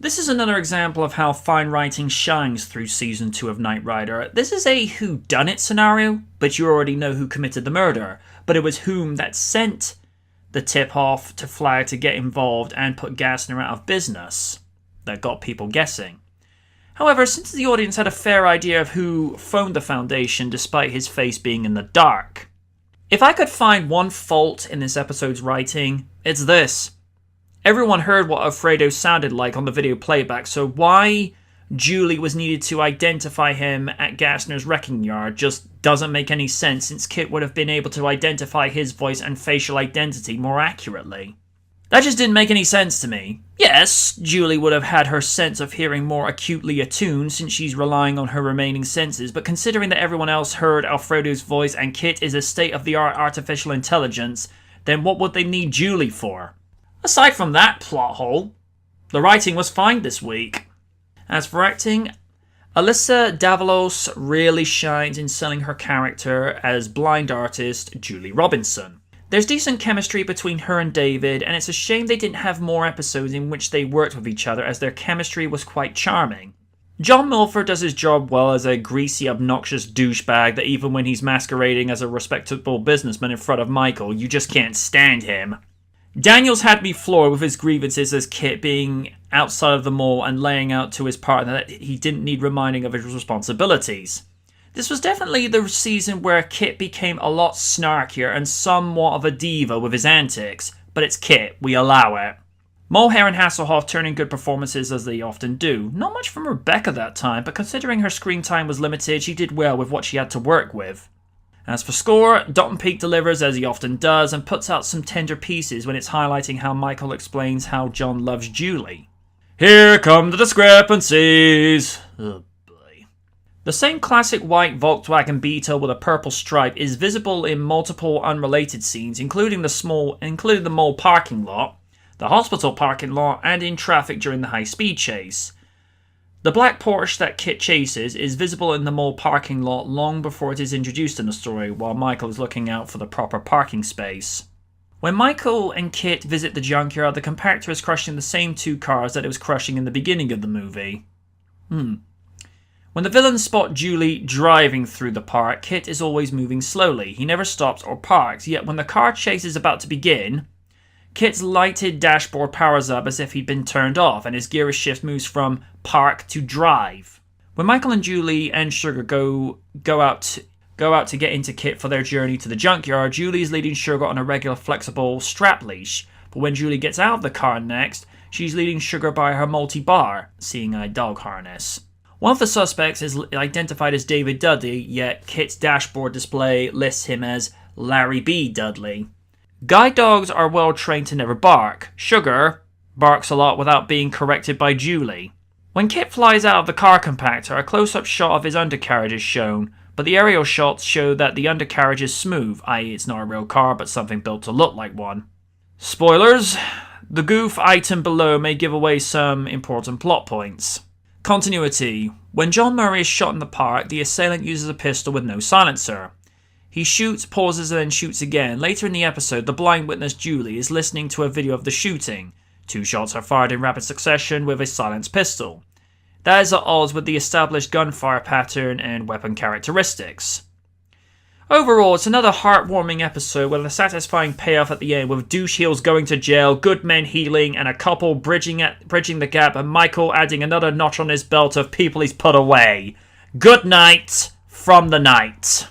This is another example of how fine writing shines through Season 2 of Knight Rider. This is a whodunit scenario, but you already know who committed the murder. But it was whom that sent the tip-off to Flag to get involved and put Gassner out of business that got people guessing. However, since the audience had a fair idea of who phoned the Foundation despite his face being in the dark. If I could find one fault in this episode's writing, it's this. Everyone heard what Alfredo sounded like on the video playback, so why Julie was needed to identify him at Gassner's wrecking yard just doesn't make any sense, since KITT would have been able to identify his voice and facial identity more accurately. That just didn't make any sense to me. Yes, Julie would have had her sense of hearing more acutely attuned since she's relying on her remaining senses, but considering that everyone else heard Alfredo's voice and KITT is a state-of-the-art artificial intelligence, then what would they need Julie for? Aside from that plot hole, the writing was fine this week. As for acting, Alyssa Davalos really shines in selling her character as blind artist Julie Robinson. There's decent chemistry between her and David, and it's a shame they didn't have more episodes in which they worked with each other, as their chemistry was quite charming. John Milford does his job well as a greasy, obnoxious douchebag that even when he's masquerading as a respectable businessman in front of Michael, you just can't stand him. Daniels had me floored with his grievances as KITT being outside of the mall and laying out to his partner that he didn't need reminding of his responsibilities. This was definitely the season where KITT became a lot snarkier and somewhat of a diva with his antics, but it's KITT, we allow it. Mulher and Hasselhoff turning good performances as they often do. Not much from Rebecca that time, but considering her screen time was limited, she did well with what she had to work with. As for score, Dalton Peake delivers as he often does and puts out some tender pieces when it's highlighting how Michael explains how John loves Julie. Here come the discrepancies. Oh boy. The same classic white Volkswagen Beetle with a purple stripe is visible in multiple unrelated scenes, including the mall parking lot, the hospital parking lot, and in traffic during the high-speed chase. The black Porsche that KITT chases is visible in the mall parking lot long before it is introduced in the story, while Michael is looking out for the proper parking space. When Michael and KITT visit the junkyard, the compactor is crushing the same two cars that it was crushing in the beginning of the movie. When the villains spot Julie driving through the park, KITT is always moving slowly. He never stops or parks, yet when the car chase is about to begin, KITT's lighted dashboard powers up as if he'd been turned off, and his gear shift moves from park to drive. When Michael and Julie and Sugar go out to get into KITT for their journey to the junkyard, Julie is leading Sugar on a regular flexible strap leash. But when Julie gets out of the car next, she's leading Sugar by her multi-bar, seeing-eye dog harness. One of the suspects is identified as David Dudley, yet KITT's dashboard display lists him as Larry B. Dudley. Guide dogs are well trained to never bark. Sugar barks a lot without being corrected by Julie. When KITT flies out of the car compactor, a close-up shot of his undercarriage is shown, but the aerial shots show that the undercarriage is smooth, i.e. it's not a real car but something built to look like one. Spoilers, the goof item below may give away some important plot points. Continuity. When John Murray is shot in the park, the assailant uses a pistol with no silencer. He shoots, pauses, and then shoots again. Later in the episode, the blind witness Julie is listening to a video of the shooting. 2 shots are fired in rapid succession with a silenced pistol. That is at odds with the established gunfire pattern and weapon characteristics. Overall, it's another heartwarming episode with a satisfying payoff at the end, with douche heels going to jail, good men healing, and a couple bridging the gap, and Michael adding another notch on his belt of people he's put away. Good night from the night.